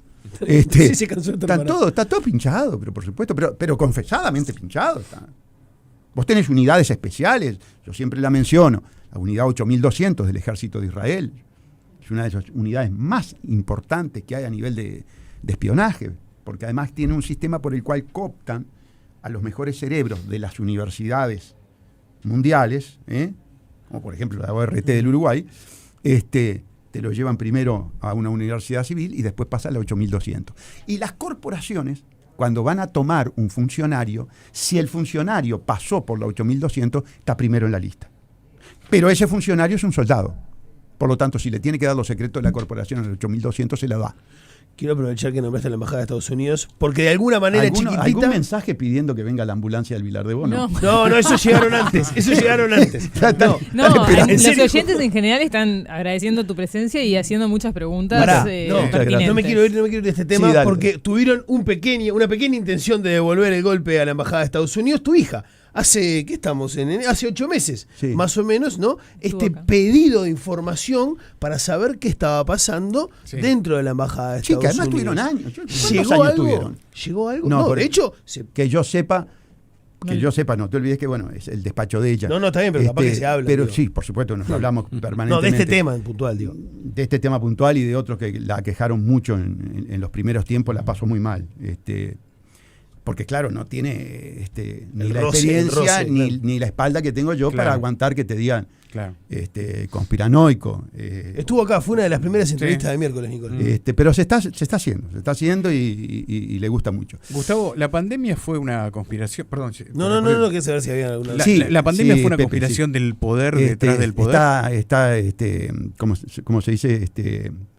Sí, se cansó de está todo pinchado, pero por supuesto, pero confesadamente pinchado está. Vos tenés unidades especiales, yo siempre la menciono, la unidad 8200 del Ejército de Israel. Es una de esas unidades más importantes que hay a nivel de espionaje, porque además tiene un sistema por el cual cooptan a los mejores cerebros de las universidades mundiales, como por ejemplo la ORT del Uruguay, te lo llevan primero a una universidad civil y después pasa a la 8200. Y las corporaciones, cuando van a tomar un funcionario, si el funcionario pasó por la 8200, está primero en la lista. Pero ese funcionario es un soldado. Por lo tanto, si le tiene que dar los secretos de la corporación en el 8200, se la da. Quiero aprovechar que nombraste a la Embajada de Estados Unidos, porque de alguna manera chiquitita... ¿Algún mensaje pidiendo que venga la ambulancia del Vilar de Bono? No, esos llegaron antes. No, los oyentes en general están agradeciendo tu presencia y haciendo muchas preguntas pertinentes. No me quiero ir de este tema porque tuvieron una pequeña intención de devolver el golpe a la Embajada de Estados Unidos. Tu hija, hace 8 meses, más o menos, ¿no? Pedido de información para saber qué estaba pasando dentro de la Embajada de Estados Unidos. Que además tuvieron años. ¿Llegó años algo? tuvieron? ¿Llegó algo? No, de hecho... que yo sepa, que yo sepa, no te olvides que, bueno, es el despacho de ella. No, está bien, pero capaz que se habla. Pero digo. sí, por supuesto, nos hablamos permanentemente. No, de este tema en puntual, digo. De este tema puntual y de otros que la quejaron mucho en los primeros tiempos, la pasó muy mal. Porque, claro, no tiene ni la experiencia ni la espalda que tengo yo para aguantar que te digan conspiranoico. Estuvo acá, fue una de las primeras entrevistas de miércoles, Nicolás. Pero se está haciendo y le gusta mucho. Gustavo, la pandemia fue una conspiración. Perdón. No, que saber si había alguna. La pandemia fue una conspiración del poder detrás del poder. Está ¿cómo se dice?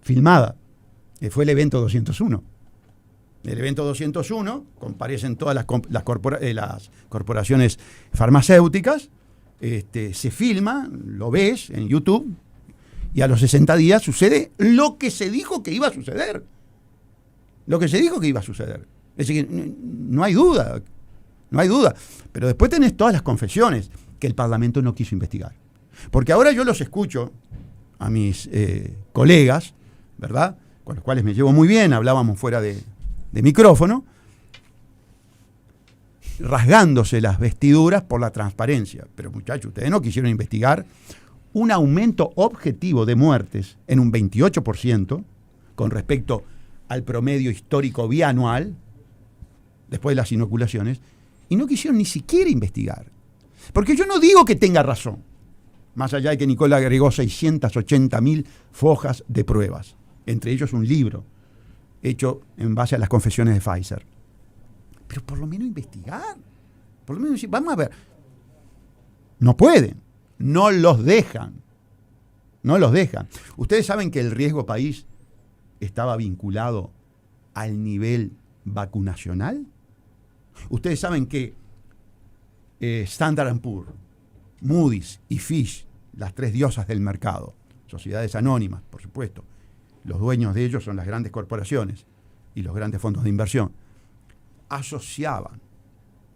Filmada. Fue el evento 201. El evento 201, comparecen todas las corporaciones farmacéuticas, se filma, lo ves en YouTube, y a los 60 días sucede lo que se dijo que iba a suceder. Es decir, no hay duda. Pero después tenés todas las confesiones que el Parlamento no quiso investigar. Porque ahora yo los escucho a mis colegas, ¿verdad?, con los cuales me llevo muy bien, hablábamos fuera de micrófono, rasgándose las vestiduras por la transparencia. Pero muchachos, ustedes no quisieron investigar un aumento objetivo de muertes en un 28% con respecto al promedio histórico bianual después de las inoculaciones, y no quisieron ni siquiera investigar. Porque yo no digo que tenga razón, más allá de que Nicola agregó 680.000 fojas de pruebas, entre ellos un libro hecho en base a las confesiones de Pfizer. Pero por lo menos investigar. Por lo menos decir, vamos a ver. No pueden. No los dejan. Ustedes saben que el riesgo país estaba vinculado al nivel vacunacional. Ustedes saben que Standard & Poor's, Moody's y Fitch, las tres diosas del mercado, sociedades anónimas, por supuesto, los dueños de ellos son las grandes corporaciones y los grandes fondos de inversión, asociaban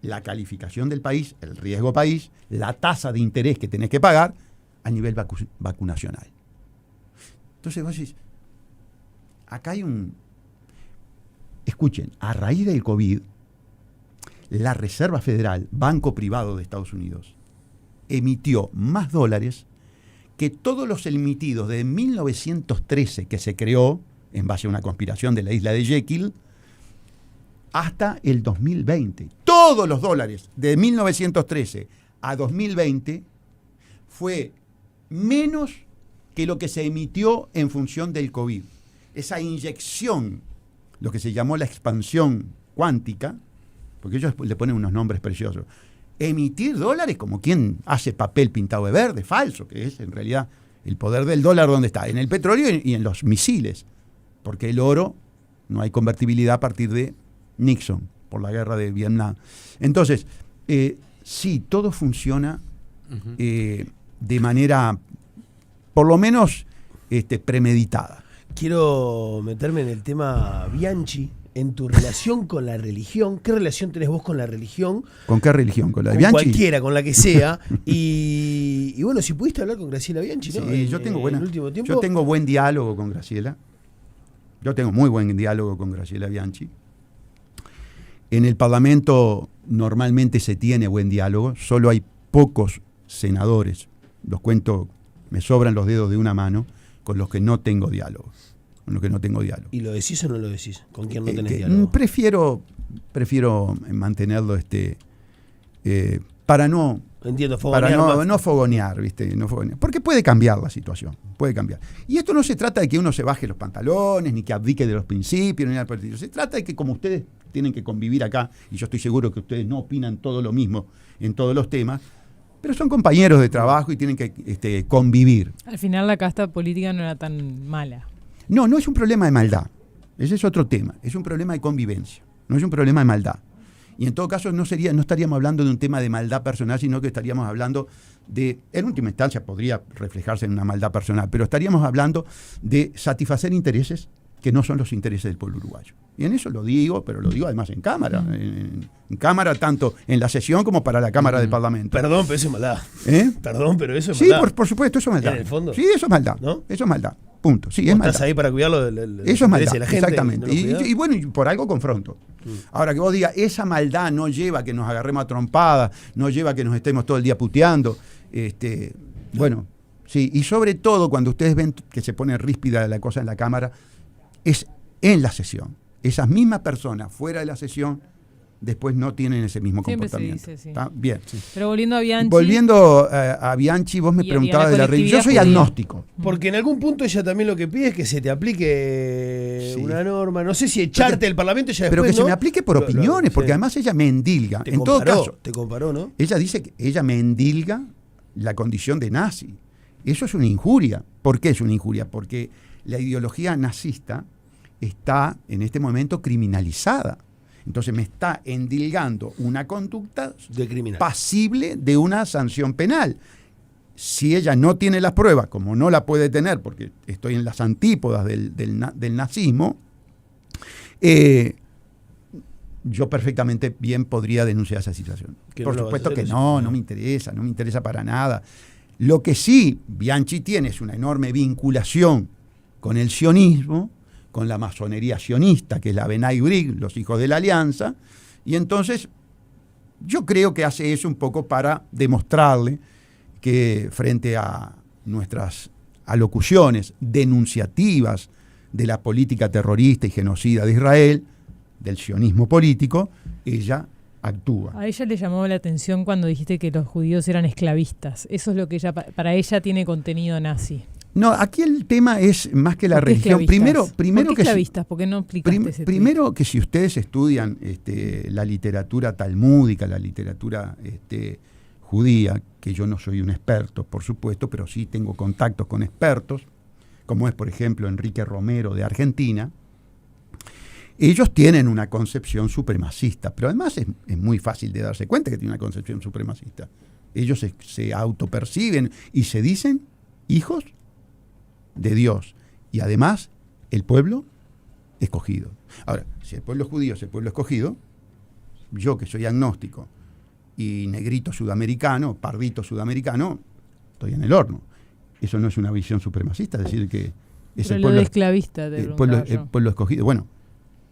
la calificación del país, el riesgo país, la tasa de interés que tenés que pagar a nivel vacunacional. Entonces vos decís, acá hay escuchen, a raíz del COVID, la Reserva Federal, banco privado de Estados Unidos, emitió más dólares que todos los emitidos de 1913, que se creó en base a una conspiración de la isla de Jekyll, hasta el 2020. Todos los dólares de 1913 a 2020 fue menos que lo que se emitió en función del COVID. Esa inyección, lo que se llamó la expansión cuántica, porque ellos le ponen unos nombres preciosos, emitir dólares como quien hace papel pintado de verde, falso, que es en realidad el poder del dólar. ¿Dónde está? En el petróleo y en los misiles, porque el oro no hay convertibilidad a partir de Nixon por la guerra de Vietnam. Entonces, sí, todo funciona de manera por lo menos premeditada. Quiero meterme en el tema Bianchi. En tu relación con la religión, ¿qué relación tenés vos con la religión? ¿Con qué religión? ¿Con la de con Bianchi? Cualquiera, con la que sea. Y bueno, si pudiste hablar con Graciela Bianchi, ¿no? Sí, yo tengo en el último tiempo. Yo tengo buen diálogo con Graciela. Yo tengo muy buen diálogo con Graciela Bianchi. En el Parlamento normalmente se tiene buen diálogo, solo hay pocos senadores, los cuento, me sobran los dedos de una mano, con los que no tengo diálogo. ¿Y lo decís o no lo decís? ¿Con quién no tenés diálogo? Prefiero mantenerlo para no fogonear, ¿viste? No fogonear. Porque puede cambiar la situación, puede cambiar. Y esto no se trata de que uno se baje los pantalones, ni que abdique de los principios, ni nada por el estilo. Se trata de que como ustedes tienen que convivir acá, y yo estoy seguro que ustedes no opinan todo lo mismo en todos los temas, pero son compañeros de trabajo y tienen que convivir. Al final la casta política no era tan mala. No es un problema de maldad. Ese es otro tema. Es un problema de convivencia. No es un problema de maldad. Y en todo caso no estaríamos hablando de un tema de maldad personal, sino que estaríamos hablando de, en última instancia podría reflejarse en una maldad personal, pero estaríamos hablando de satisfacer intereses que no son los intereses del pueblo uruguayo. Y en eso lo digo, pero lo digo además en cámara. En cámara, tanto en la sesión como para la Cámara del Parlamento. Perdón, pero eso es maldad. Perdón, pero eso es maldad. Sí, por supuesto, eso es maldad. ¿En el fondo? Sí, eso es maldad. ¿No? Eso es maldad. Punto. Sí, es ¿Vos maldad. estás ahí para cuidarlo Eso es maldad, de la gente? exactamente. ¿No lo cuidás? Y bueno, y por algo confronto. Ahora que vos digas, esa maldad no lleva a que nos agarremos a trompadas, no lleva a que nos estemos todo el día puteando. Bueno, sí, y sobre todo cuando ustedes ven que se pone ríspida la cosa en la Cámara, es en la sesión. Esas mismas personas fuera de la sesión después no tienen ese mismo Siempre comportamiento. se dice, sí. ¿Está? Bien. Sí. Pero volviendo a Bianchi. Volviendo a Bianchi, vos me Y a preguntabas la de la religión. Yo soy colectividad judía. agnóstico. Porque en algún punto ella también lo que pide es que se te aplique Sí. una norma. No sé si echarte del Parlamento ya Pero después, que se ¿no? me aplique por opiniones, porque sí. además ella me endilga. Te En todo caso, te comparó, ¿no? ella dice que ella me endilga la condición de nazi. Eso es una injuria. ¿Por qué es una injuria? Porque la ideología nazista está en este momento criminalizada. Entonces me está endilgando una conducta De criminal. pasible de una sanción penal. Si ella no tiene las pruebas, como no la puede tener, porque estoy en las antípodas del nazismo, yo perfectamente bien podría denunciar esa situación. Que Por no lo supuesto vas a que hacer, no eso. me interesa para nada. Lo que sí, Bianchi tiene es una enorme vinculación con el sionismo, con la masonería sionista, que es la Benay Brig, los hijos de la Alianza, y entonces yo creo que hace eso un poco para demostrarle que frente a nuestras alocuciones denunciativas de la política terrorista y genocida de Israel, del sionismo político, ella actúa. A ella le llamó la atención cuando dijiste que los judíos eran esclavistas. Eso es lo que ella, para ella tiene contenido nazi. No, aquí el tema es más que la ¿Por qué religión. esclavistas? Primero ¿Por qué que esclavistas? ¿Por qué no explicaste ese primero que si ustedes estudian la literatura talmúdica, la literatura judía, que yo no soy un experto, por supuesto, pero sí tengo contactos con expertos, como es, por ejemplo, Enrique Romero de Argentina, ellos tienen una concepción supremacista, pero además es muy fácil de darse cuenta que tienen una concepción supremacista. Ellos se autoperciben y se dicen hijos de Dios y además el pueblo escogido. Ahora, si el pueblo judío es el pueblo escogido, yo que soy agnóstico y negrito sudamericano, pardito sudamericano, estoy en el horno. Eso no es una visión supremacista, es decir, que es Pero el lo pueblo, de esclavista, te preguntaba yo. el pueblo escogido. Bueno,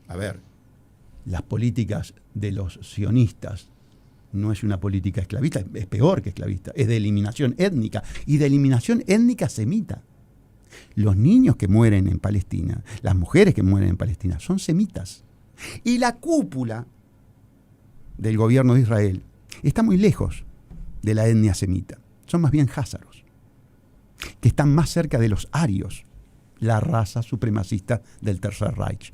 a ver, las políticas de los sionistas no es una política esclavista, es peor que esclavista, es de eliminación étnica y de eliminación étnica semita. Los niños que mueren en Palestina, las mujeres que mueren en Palestina, son semitas. Y la cúpula del gobierno de Israel está muy lejos de la etnia semita. Son más bien házaros, que están más cerca de los arios, la raza supremacista del Tercer Reich.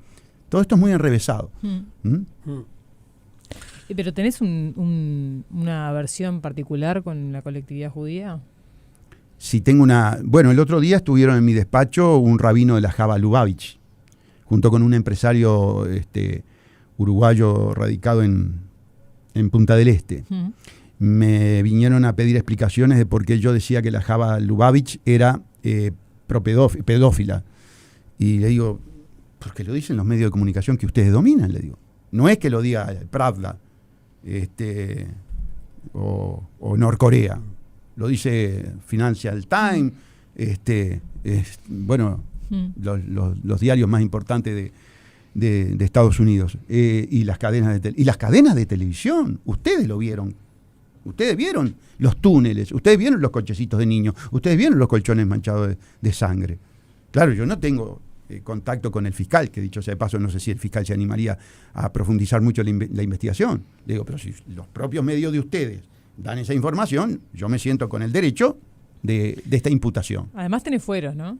Todo esto es muy enrevesado. ¿Pero tenés una versión particular con la colectividad judía? Si tengo una... Bueno, el otro día estuvieron en mi despacho un rabino de la Java Lubavitch, junto con un empresario uruguayo radicado en Punta del Este. Me vinieron a pedir explicaciones de por qué yo decía que la Java Lubavitch era pedófila. Y le digo, porque lo dicen los medios de comunicación que ustedes dominan, le digo. No es que lo diga Pravda o Norcorea. Lo dice Financial Times, los diarios más importantes de Estados Unidos, y las cadenas de televisión. Ustedes lo vieron. Ustedes vieron los túneles, ustedes vieron los cochecitos de niños, ustedes vieron los colchones manchados de sangre. Claro, yo no tengo contacto con el fiscal, que dicho sea de paso, no sé si el fiscal se animaría a profundizar mucho la investigación. Le digo, pero si los propios medios de ustedes dan esa información, yo me siento con el derecho de esta imputación. Además tenés fueros, ¿no?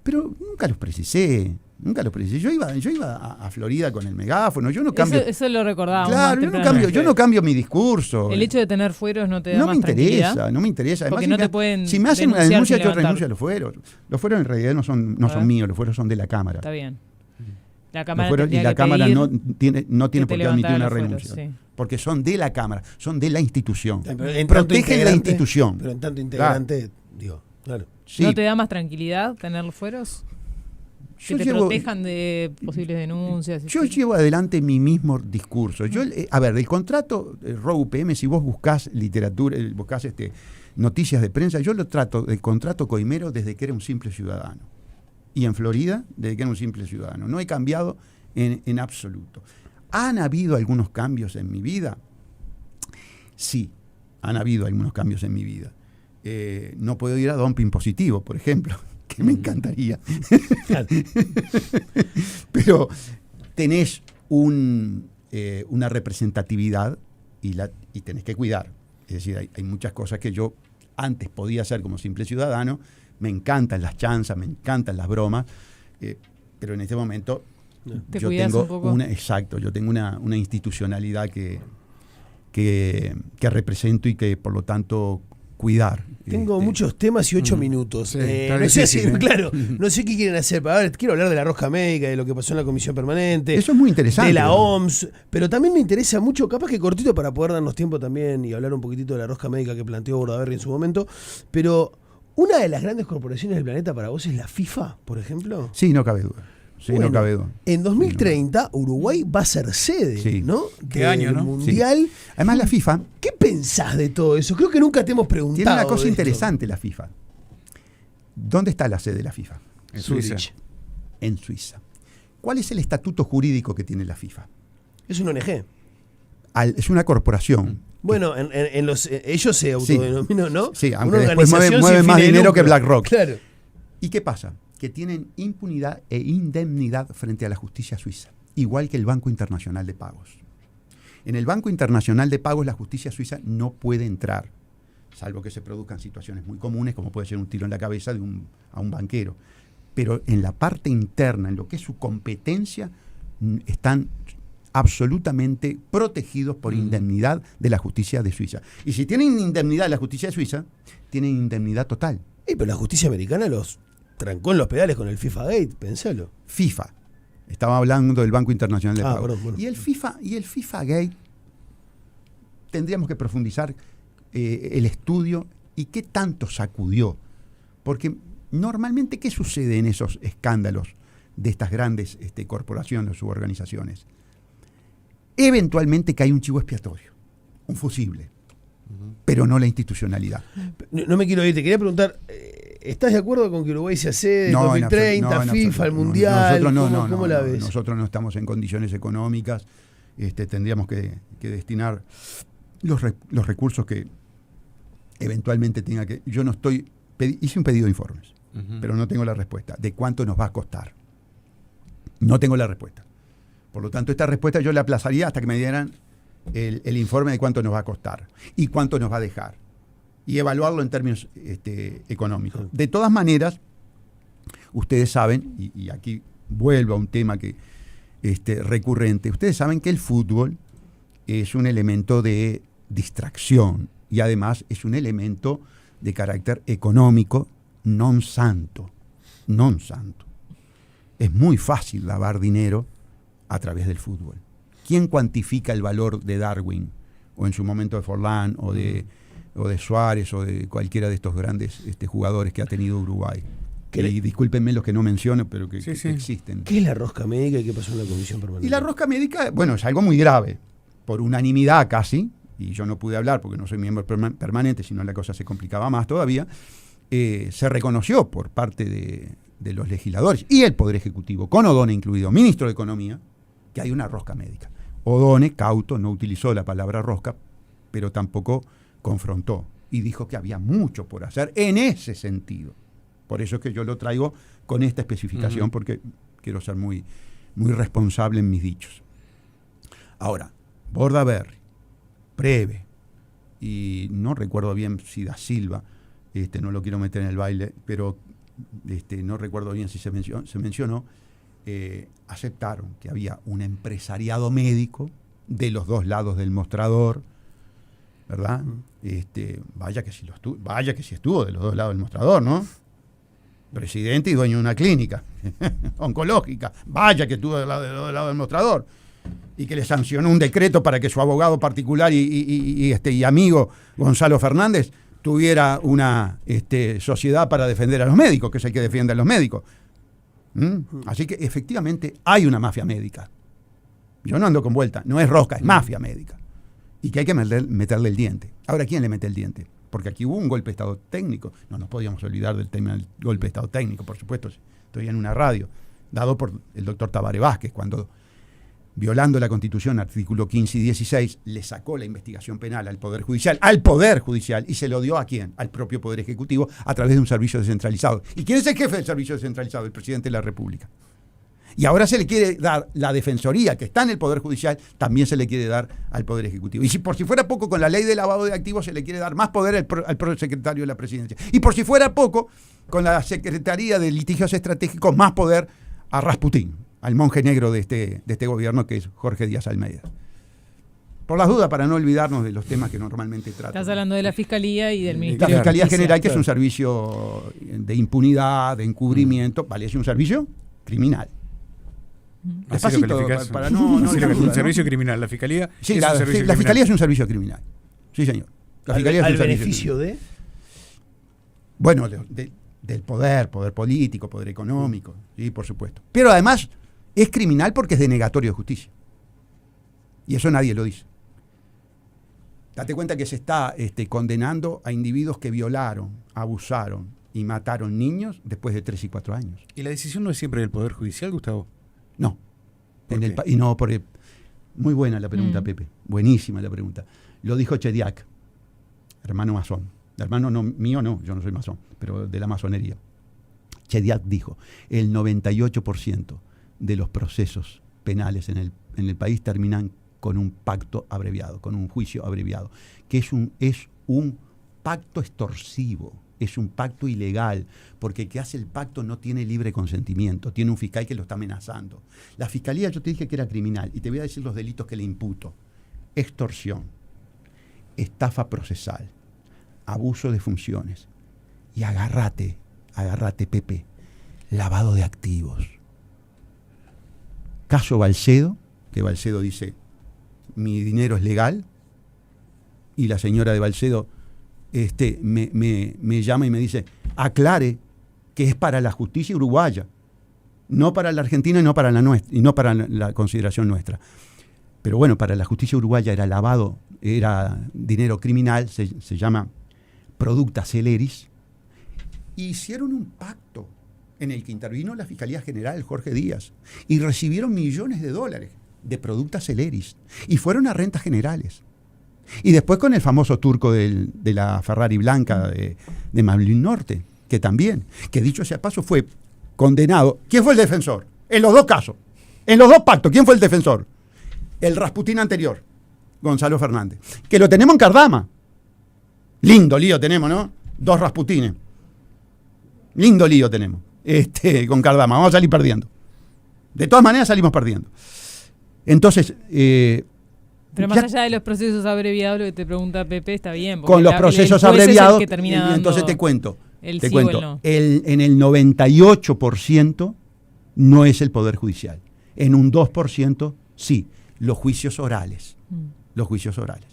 Pero nunca los precisé. Yo iba a Florida con el megáfono, yo no cambio. Eso lo recordábamos. Claro, yo no cambio mi discurso. El hecho de tener fueros no te da más tranquilidad. No me interesa. Además, Porque no te pueden si me hacen una denuncia, yo renuncio a levantar. los fueros. Los fueros en realidad no son míos, los fueros son de la Cámara. Está bien. La Los Cámara fueros, y tendría la que Cámara pedir no tiene que por te qué admitir levantara una los fueros, renuncia. sí. Porque son de la Cámara, son de la institución. Pero en tanto Protegen la integrante, institución. Pero en tanto integrante, digo, claro. Sí. ¿No te da más tranquilidad tener los fueros? Que te protejan de posibles denuncias. Yo llevo adelante mi mismo discurso. A ver, el contrato RO UPM, si vos buscás literatura, buscás noticias de prensa, yo lo trato del contrato coimero desde que era un simple ciudadano. y en Florida desde que era un simple ciudadano. No he cambiado en absoluto. ¿Han habido algunos cambios en mi vida? Sí, han habido algunos cambios en mi vida. No puedo ir a dumping positivo, por ejemplo, que me encantaría. Pero tenés una representatividad y tenés que cuidar. Es decir, hay muchas cosas que yo antes podía hacer como simple ciudadano. Me encantan las chanzas, me encantan las bromas, pero en este momento yo tengo una institucionalidad que represento y que por lo tanto cuidar. Tengo muchos temas y 8 minutos. Sí, no sé si, claro, no sé qué quieren hacer. A ver, quiero hablar de la rosca médica, de lo que pasó en la comisión permanente. Eso es muy interesante. De la OMS, pero también me interesa mucho, capaz que cortito para poder darnos tiempo también y hablar un poquitito de la rosca médica que planteó Bordaberry en su momento. Pero una de las grandes corporaciones del planeta para vos es la FIFA, por ejemplo. Sí, no cabe duda. Sí, bueno, no cabe duda. En 2030 Uruguay va a ser sede, ¿no? ¿Qué año, no? Mundial. Sí. Además la FIFA... ¿Qué pensás de todo eso? Creo que nunca te hemos preguntado. Tiene una cosa interesante la FIFA. ¿Dónde está la sede de la FIFA? En Suiza. En Suiza. ¿Cuál es el estatuto jurídico que tiene la FIFA? Es una ONG. Es una corporación. Bueno, ellos se autodenominan, ¿no? Sí, aunque después mueven más dinero que BlackRock. Claro. ¿Y qué pasa? Que tienen impunidad e indemnidad frente a la justicia suiza, igual que el Banco Internacional de Pagos. En el Banco Internacional de Pagos la justicia suiza no puede entrar, salvo que se produzcan situaciones muy comunes, como puede ser un tiro en la cabeza a un banquero. Pero en la parte interna, en lo que es su competencia, están absolutamente protegidos por indemnidad de la justicia de Suiza. Y si tienen indemnidad de la justicia de Suiza, tienen indemnidad total. Pero la justicia americana los trancó en los pedales con el FIFA Gate, pensalo. FIFA. Estaba hablando del Banco Internacional de Pagos. Perdón, bueno. Y el FIFA Gate, tendríamos que profundizar el estudio y qué tanto sacudió. Porque normalmente, ¿qué sucede en esos escándalos de estas grandes corporaciones u organizaciones? Eventualmente cae un chivo expiatorio, un fusible, pero no la institucionalidad. No me quiero ir, te quería preguntar, ¿estás de acuerdo con que Uruguay sea sede, 2030, FIFA, el Mundial? ¿Cómo la ves? Nosotros no estamos en condiciones económicas, tendríamos que destinar los recursos que eventualmente tenga que... Yo no estoy... Hice un pedido de informes, pero no tengo la respuesta de cuánto nos va a costar. No tengo la respuesta. Por lo tanto, esta respuesta yo la aplazaría hasta que me dieran el informe de cuánto nos va a costar y cuánto nos va a dejar. Y evaluarlo en términos económicos. De todas maneras, ustedes saben, y aquí vuelvo a un tema que recurrente, ustedes saben que el fútbol es un elemento de distracción y además es un elemento de carácter económico non santo. Es muy fácil lavar dinero a través del fútbol. ¿Quién cuantifica el valor de Darwin o en su momento de Forlán o de Suárez o de cualquiera de estos grandes jugadores que ha tenido Uruguay? Y discúlpenme los que no menciono, pero que existen. ¿Qué es la rosca médica y qué pasó en la comisión permanente? Y la rosca médica, bueno, es algo muy grave, por unanimidad casi, y yo no pude hablar porque no soy miembro permanente, sino la cosa se complicaba más todavía, se reconoció por parte de los legisladores y el Poder Ejecutivo, con O'Donnell incluido, ministro de Economía, que hay una rosca médica. O'Donnell, cauto, no utilizó la palabra rosca, pero tampoco confrontó y dijo que había mucho por hacer en ese sentido. Por eso es que yo lo traigo con esta especificación, porque quiero ser muy, muy responsable en mis dichos. Ahora, Bordaberry, Preve, y no recuerdo bien si Da Silva, no lo quiero meter en el baile, pero no recuerdo bien si se mencionó, aceptaron que había un empresariado médico de los dos lados del mostrador, ¿verdad? Vaya que si estuvo de los dos lados del mostrador, ¿no? Presidente y dueño de una clínica oncológica, vaya que estuvo de los dos lados del mostrador, y que le sancionó un decreto para que su abogado particular y amigo Gonzalo Fernández tuviera una sociedad para defender a los médicos, que es el que defiende a los médicos. Así que efectivamente hay una mafia médica. Yo no ando con vuelta, no es rosca, es mafia médica. Y que hay que meterle el diente. Ahora, ¿quién le mete el diente? Porque aquí hubo un golpe de Estado técnico. No nos podíamos olvidar del tema del golpe de Estado técnico, por supuesto. estoy en una radio, dado por el doctor Tabaré Vázquez, cuando, violando la Constitución, artículo 15 y 16, le sacó la investigación penal al Poder Judicial, y se lo dio ¿a quién? Al propio Poder Ejecutivo, a través de un servicio descentralizado. ¿Y quién es el jefe del servicio descentralizado? El presidente de la República. Y ahora se le quiere dar la defensoría que está en el Poder Judicial, también se le quiere dar al Poder Ejecutivo. Y por si fuera poco, con la ley de lavado de activos se le quiere dar más poder al prosecretario de la Presidencia. Y por si fuera poco, con la Secretaría de Litigios Estratégicos, más poder a Rasputín, al monje negro de este gobierno, que es Jorge Díaz Almeida. Por las dudas, para no olvidarnos de los temas que normalmente tratan. Estás hablando de la Fiscalía y del Ministerio La Fiscalía de Justicia. General, que es un servicio de impunidad, de encubrimiento, vale, es un servicio criminal. Así lo calificás. Para no Así lo- duda, un ¿no? servicio criminal. La Fiscalía Sí, es la, un servicio la criminal. Fiscalía es un servicio criminal. Sí, señor. La Fiscalía es al un servicio beneficio criminal. de... Bueno, del poder político, poder económico, sí, por supuesto. Pero además es criminal porque es denegatorio de justicia. Y eso nadie lo dice. Date cuenta que se está condenando a individuos que violaron, abusaron y mataron niños después de 3 y 4 años. ¿Y la decisión no es siempre del Poder Judicial, Gustavo? No. ¿Por qué? Y no, porque muy buena la pregunta, Pepe. Buenísima la pregunta. Lo dijo Chediak, hermano masón. Hermano no, mío no, yo no soy masón, pero de la masonería. Chediak dijo, el 98% de los procesos penales en el país terminan con un pacto abreviado, con un juicio abreviado, que es un pacto extorsivo. Es un pacto ilegal, porque el que hace el pacto no tiene libre consentimiento, tiene un fiscal que lo está amenazando. La Fiscalía, yo te dije que era criminal, y te voy a decir los delitos que le imputo. Extorsión, estafa procesal, abuso de funciones, y agárrate, Pepe, lavado de activos. Caso Balcedo, que Balcedo dice, mi dinero es legal, y la señora de Balcedo me llama y me dice, aclare que es para la justicia uruguaya, no para la Argentina y no para la consideración nuestra. Pero bueno, para la justicia uruguaya era lavado, era dinero criminal, se llama producta celeris. Hicieron un pacto en el que intervino la Fiscalía General, Jorge Díaz, y recibieron millones de dólares de producta celeris, y fueron a rentas generales. Y después con el famoso turco de la Ferrari blanca de Malvin Norte, que también, que dicho sea paso, fue condenado. ¿Quién fue el defensor? En los dos casos, en los dos pactos, ¿quién fue el defensor? El Rasputín anterior, Gonzalo Fernández, que lo tenemos en Cardama. Lindo lío tenemos, ¿no? 2 Rasputines. Lindo lío tenemos con Cardama. Vamos a salir perdiendo. De todas maneras salimos perdiendo. Entonces... Pero más allá de los procesos abreviados, lo que te pregunta Pepe está bien. Con los procesos abreviados, entonces te cuento. En el 98% no es el Poder Judicial. En un 2% sí, los juicios orales. Los juicios orales.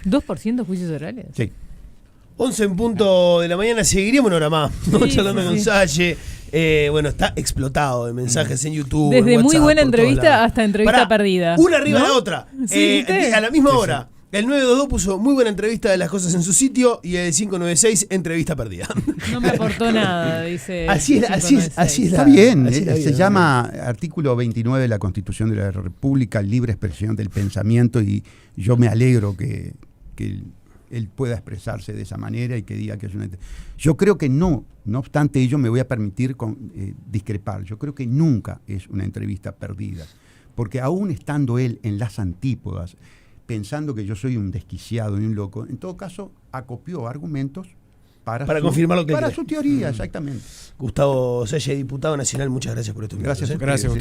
¿2% juicios orales? Sí. 11 en punto de la mañana, seguiremos una hora más. Vamos charlando con Salle. Bueno, está explotado de mensajes en YouTube. Desde en muy WhatsApp, buena por entrevista todos lados. hasta entrevista perdida. Una arriba ¿no? de la otra. Sí, A la misma hora. Sí. El 922 puso muy buena entrevista de las cosas en su sitio y el 596 entrevista perdida. No me aportó nada, dice. Así es. Está bien, se llama artículo 29 de la Constitución de la República, libre expresión del pensamiento, y yo me alegro que él pueda expresarse de esa manera y que diga que es una... Yo creo que no obstante ello me voy a permitir discrepar. Yo creo que nunca es una entrevista perdida, porque aún estando él en las antípodas, pensando que yo soy un desquiciado y un loco, en todo caso acopió argumentos para confirmar lo que para su teoría, exactamente. Gustavo Salle, diputado nacional, muchas gracias por esto. Gracias, Gustavo.